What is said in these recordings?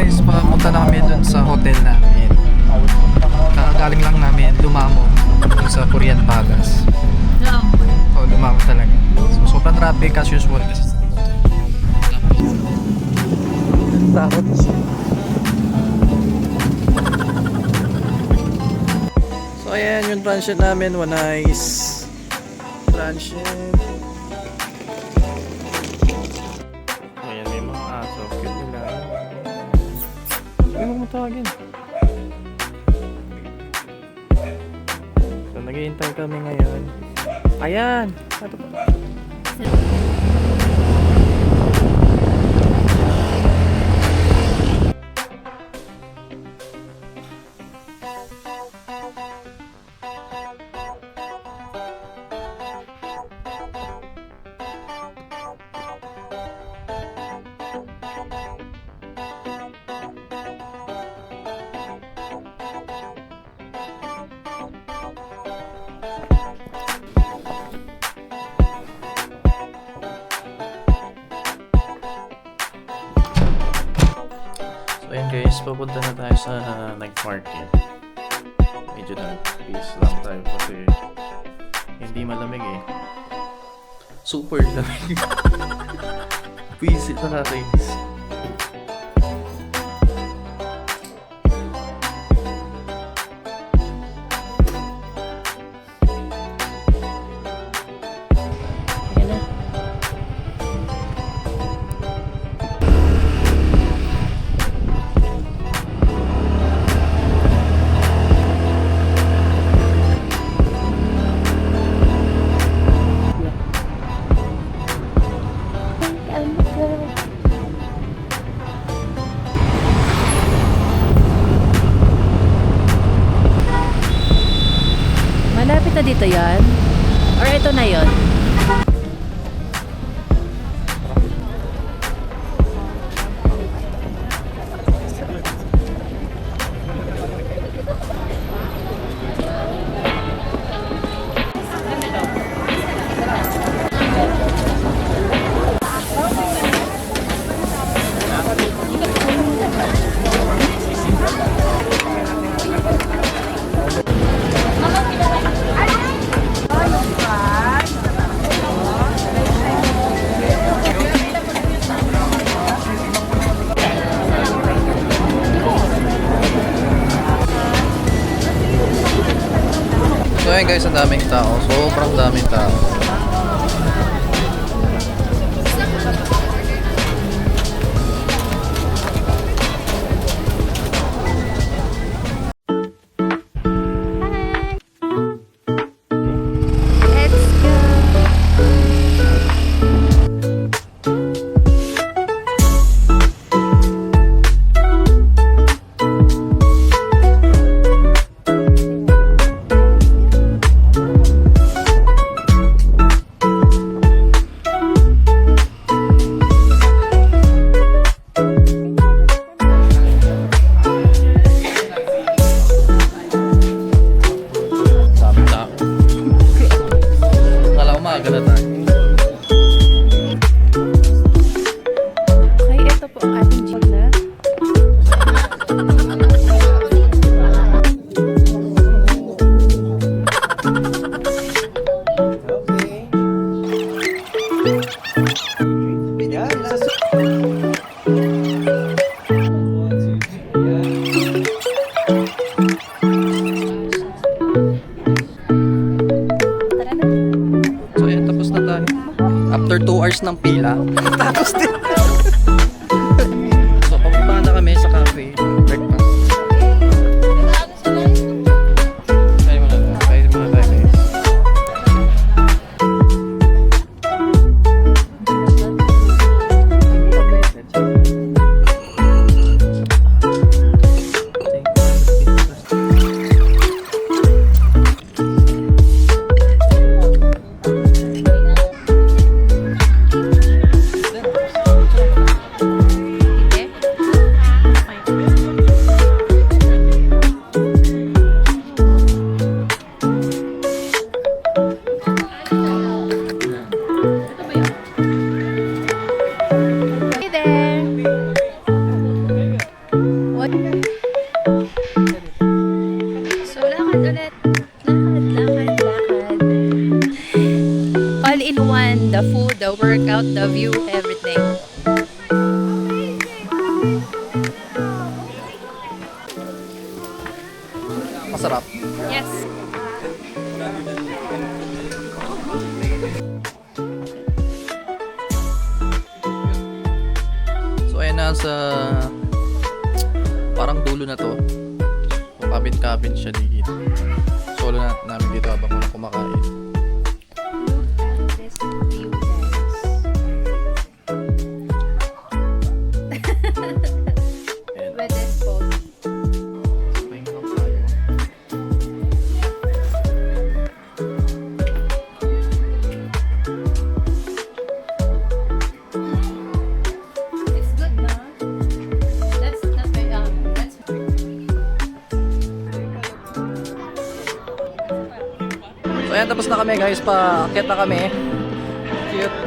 guys, papunta na kami dun sa hotel namin. Kakagaling lang namin lumamo dun sa Korean Palace. Oh, lumamo talaga. So, sobrang traffic as usual kasi. Takot. So ayan yung transient namin, one nice transient. Ayan, may mga aso, cute nila. Ay, huwag mo tawagin. So naghihintay kami ngayon. Ayan! Ito pa. So ayun guys, papunta na tayo sa night market. Medyo na peace lang tayo kasi hindi malamig eh. Super lamig. Visit na nakakainis. Malapit na dito yan? Or ito na yon? So ayun guys, ang daming tao. Sobrang daming tao. Okay, ito po ang ating jeep na. So ayan, tapos na tayo. After 2 hours ng pila, tapos din. So papunta na kami sa cafe. Breakfast. Kain muna tayo. Kain muna tayo guys. All in one. The food, the workout, the view, everything. Masarap. Yes. So ayan na sa parang dulo na to. So, cabin siya dito. Solo na namin dito habang walang kumakain. This view, guys. Ayan. With this photo. Pahinga lang tayo. It's good, na? That's my, that's So ayan, tapos na kami guys. Paakyat na kami. Cute.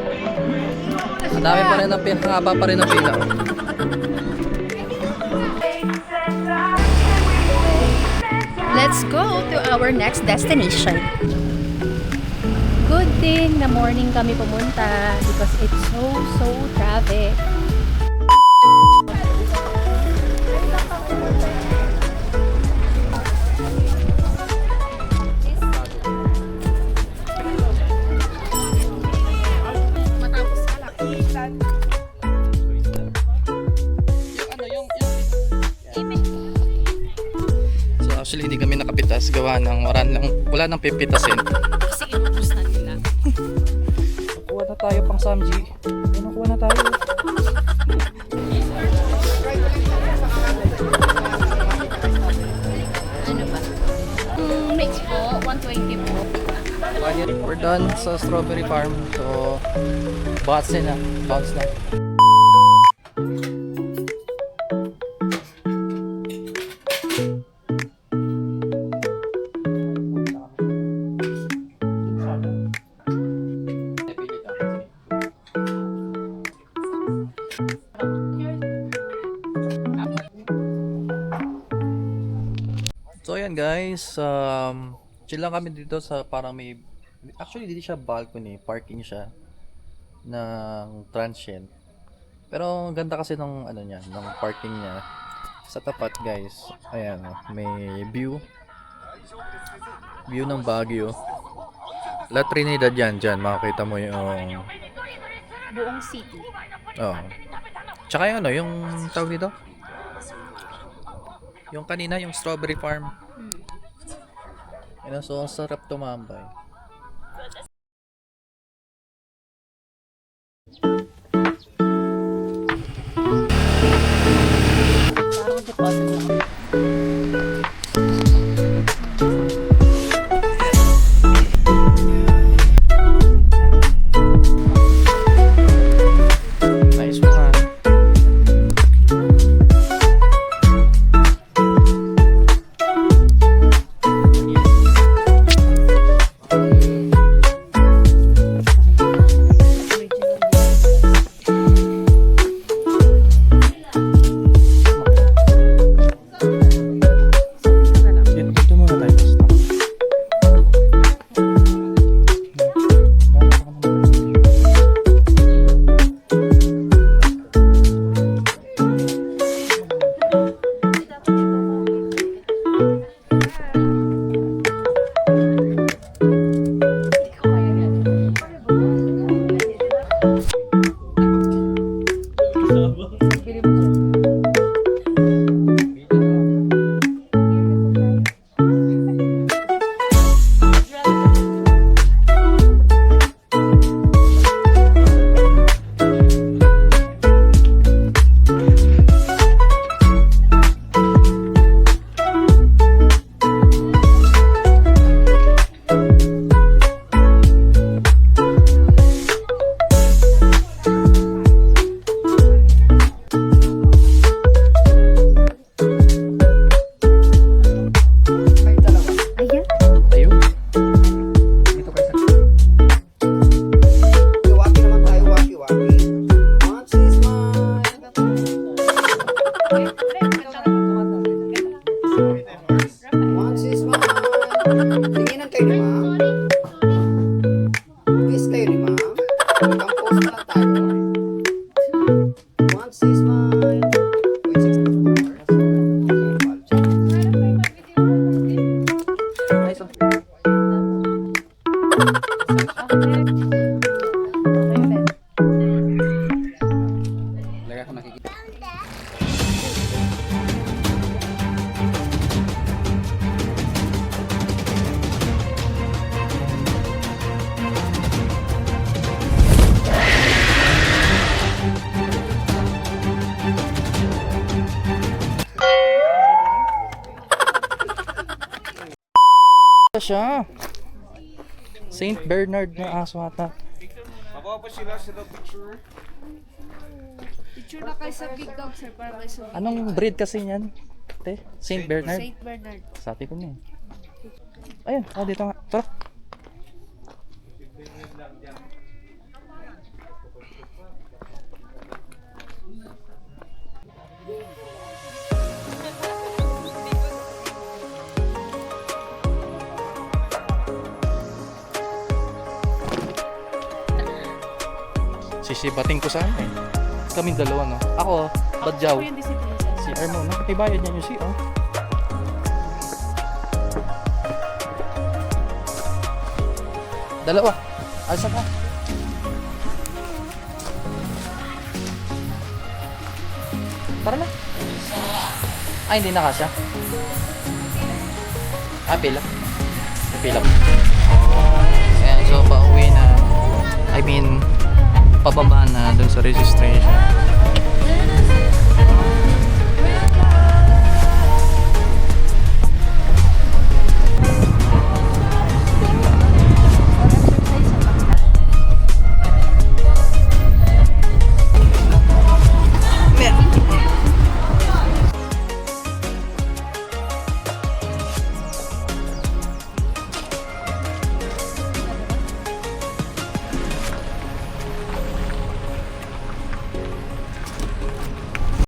Ang dami pa rin ng pila. Haba pa rin ng pila. Let's go to our next destination. Good thing na morning kami pumunta because it's so traffic. So actually hindi kami nakapitas. Gawa ng wala nang pipitasin. Kasi inubos na nila. Nakuha na tayo pang Samji. Nakuha na tayo. Ano ba? Mix po, 120 po. We're done sa strawberry farm. So bounce na. Bounce na. So ayan guys, chill lang kami dito sa parang may, actually dito siya balcony, parking siya ng transient. Pero ang ganda kasi ng ano niya, ng parking niya sa tapat guys. Ayan, may view ng Baguio. La Trinidad yan dyan, makikita mo yung Buong city. oh. Tsaka yung ano, yung tawag dito? Yung kanina, yung strawberry farm. Ayun, so ang sarap tumambay. Parang deposit na. Nice one. Mag-compose na lang tayo. 1, 6, mine. Wait, 6 Nice one. Lagay ko nakikita. Siya. Saint Bernard na aso ata. Picture na kayo sa big dog, sir, para kayo sa Anong breed kasi niyan? Te? Saint Bernard? Saint Bernard. Sabi ko niyan. Ayun, oh dito nga. Tara. Sisibating ko sana eh. Kaming dalawa no. Ako, Badyaw. Ako yung disiplina, sir. Si Armo, nakatibayan niya yung si oh. Dalawa. Asa ka? Tara na. Ay, hindi na kasya. Ah, pila. Pila. Ayan, so pauwi na. I mean, pababa na dun sa registration.